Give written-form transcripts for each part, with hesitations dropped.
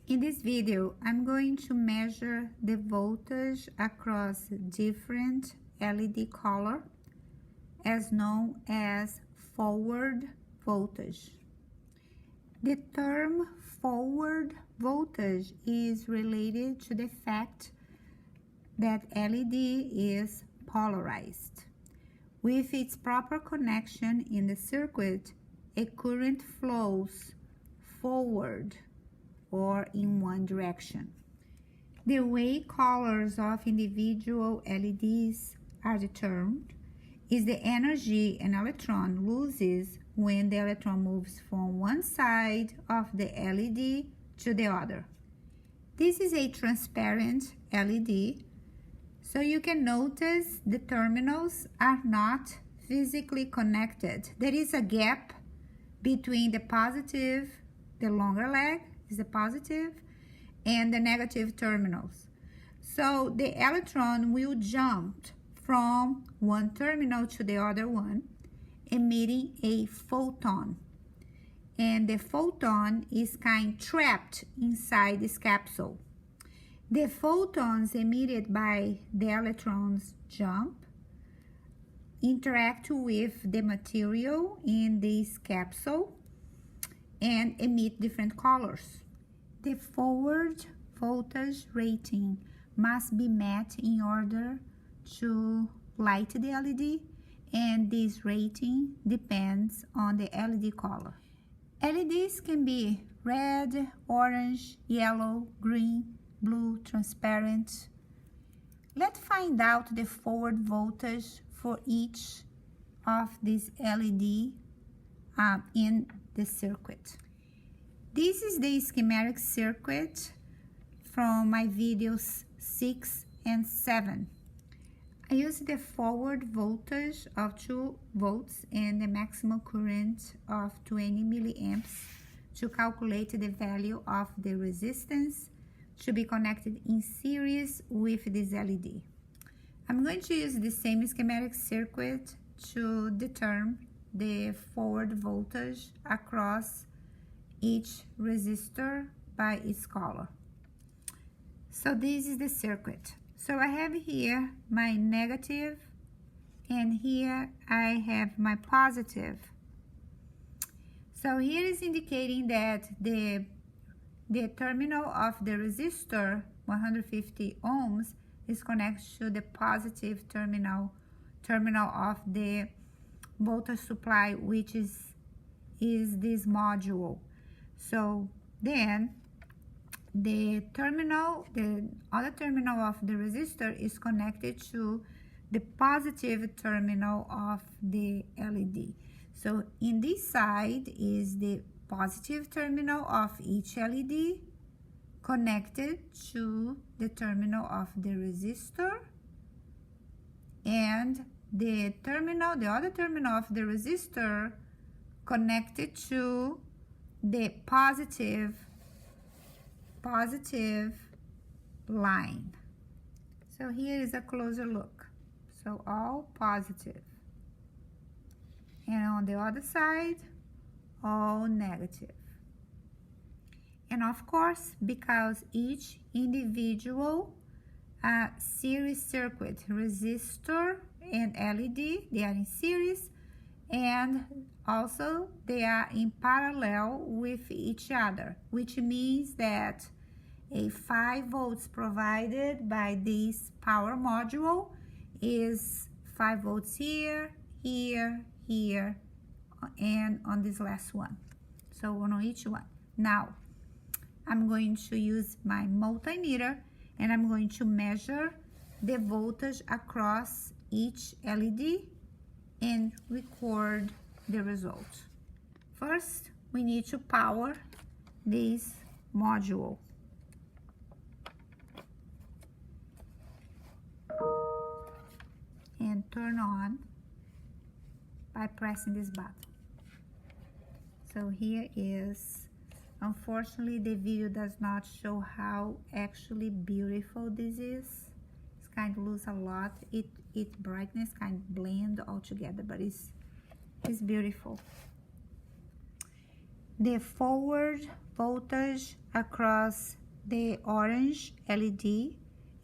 In this video, I'm going to measure the voltage across different LED color, as known as forward voltage. The term forward voltage is related to the fact that LED is polarized. With its proper connection in the circuit, a current flows forward or in one direction. The way colors of individual LEDs are determined is the energy an electron loses when the electron moves from one side of the LED to the other. This is a transparent LED, so you can notice the terminals are not physically connected. There is a gap between the positive, the longer leg is the positive, and the negative terminals. So the electron will jump from one terminal to the other one, emitting a photon. And the photon is kind of trapped inside this capsule. The photons emitted by the electron's jump interact with the material in this capsule and emit different colors. The forward voltage rating must be met in order to light the LED, and this rating depends on the LED color. LEDs can be red, orange, yellow, green, blue, transparent. Let's find out the forward voltage for each of these LED in the circuit. This is the schematic circuit from my videos 6 and 7. I use the forward voltage of 2 volts and the maximum current of 20 milliamps to calculate the value of the resistance to be connected in series with this LED. I'm going to use the same schematic circuit to determine the forward voltage across each resistor by its color. So this is the circuit. So I have here my negative, and here I have my positive. So here is indicating that the terminal of the resistor, 150 ohms, is connected to the positive terminal of the voltage supply, which is this module. So then the other terminal of the resistor is connected to the positive terminal of the LED. So in this side is the positive terminal of each LED connected to the terminal of the resistor, and the other terminal of the resistor connected to the positive line. So here is a closer look. So all positive. And on the other side, all negative. And of course, because each individual series circuit, resistor and LED, they are in series, and also they are in parallel with each other, which means that a 5 volts provided by this power module is 5 volts here, here, here, and on this last one. So on each one. Now, I'm going to use my multimeter and I'm going to measure the voltage across each LED and record the result. First, we need to power this module. And turn on by pressing this button. So here is, unfortunately the video does not show how actually beautiful this is. It's kind of lose a lot. Its brightness kind of blend all together, but it's beautiful. The forward voltage across the orange LED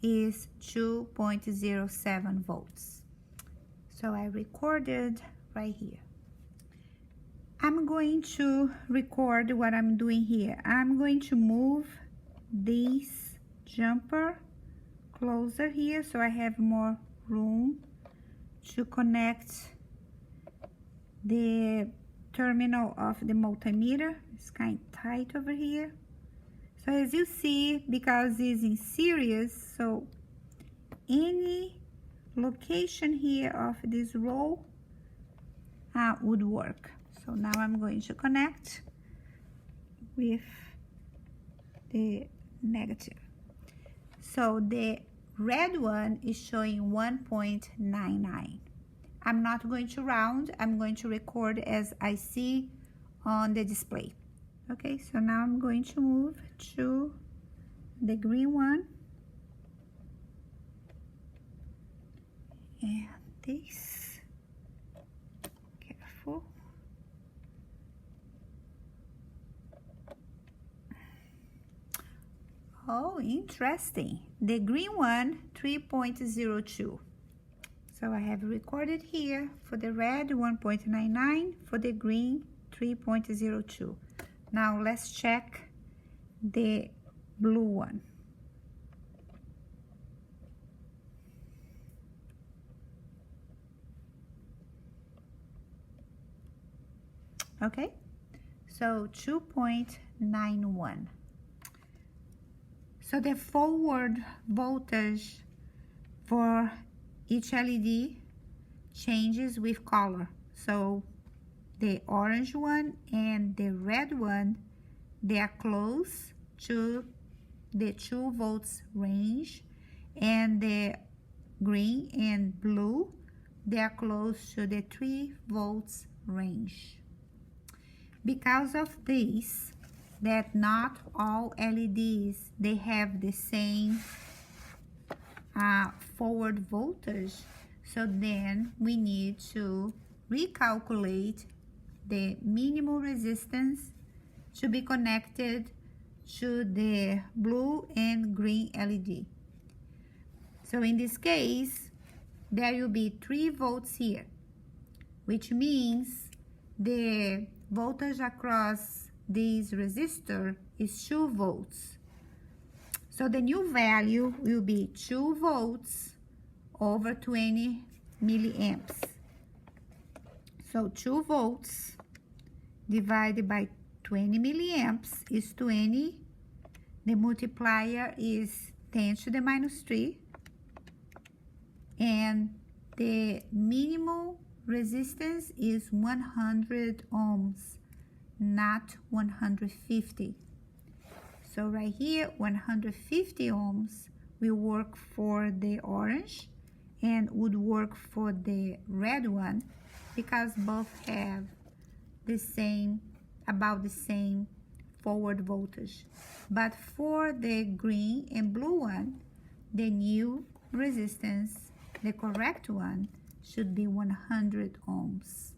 is 2.07 volts. So I recorded right here. I'm going to record what I'm doing here. I'm going to move this jumper closer here so I have more room to connect the terminal of the multimeter. It's kind of tight over here. So as you see, because it's in series, so any location here of this row would work. So now I'm going to connect with the negative. So the red one is showing 1.99. I'm not going to round, I'm going to record as I see on the display. Okay, so now I'm going to move to the green one. And this, careful. Oh, interesting. The green one, 3.02. So I have recorded here for the red 1.99, for the green 3.02. Now let's check the blue one. Okay, so 2.91. So the forward voltage for each LED changes with color. So the orange one and the red one, they are close to the 2 volts range, and the green and blue, they are close to the 3 volts range. Because of this, that not all LEDs, they have the same forward voltage, so then we need to recalculate the minimum resistance to be connected to the blue and green LED. So in this case, there will be 3 volts here, which means the voltage across this resistor is 2 volts. So the new value will be 2 volts over 20 milliamps. So 2 volts divided by 20 milliamps is 20. The multiplier is 10 to the minus 3. And the minimum resistance is 100 ohms, not 150. So right here, 150 ohms will work for the orange and would work for the red one, because both have the same, about the same forward voltage. But for the green and blue one, the new resistance, the correct one, should be 100 ohms.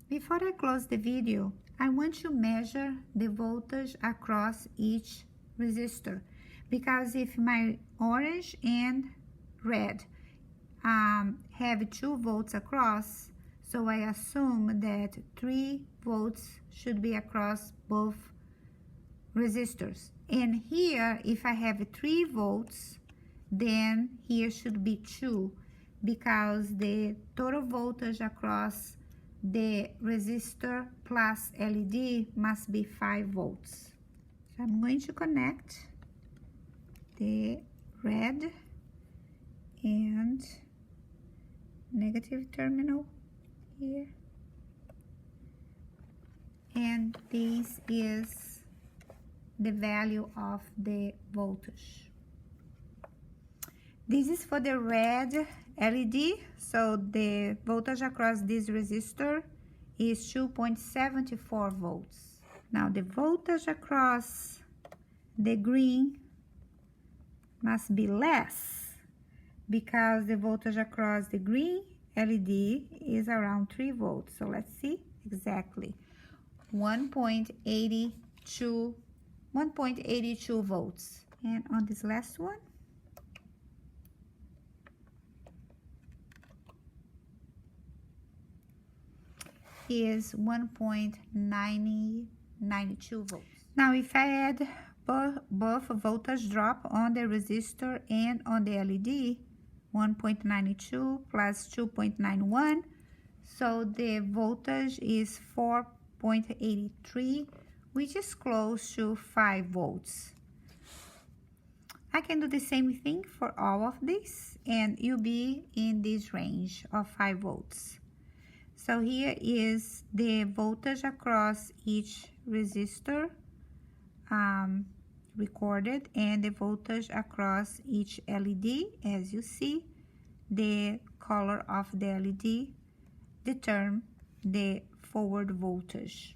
Before I close the video, I want to measure the voltage across each resistor, because if my orange and red have 2 volts across, so I assume that 3 volts should be across both resistors. And here, if I have 3 volts, then here should be 2, because the total voltage across the resistor plus LED must be 5 volts. So I'm going to connect the red and negative terminal here. And this is the value of the voltage. This is for the red LED, so the voltage across this resistor is 2.74 volts. Now the voltage across the green must be less, because the voltage across the green LED is around 3 volts. So let's see exactly. 1.82 volts. And on this last one, is 1.92 volts. Now if I add both voltage drop on the resistor and on the LED, 1.92 plus 2.91, so the voltage is 4.83, which is close to 5 volts. I can do the same thing for all of this, and you'll be in this range of 5 volts. So here is the voltage across each resistor recorded, and the voltage across each LED. As you see, the color of the LED determines the forward voltage.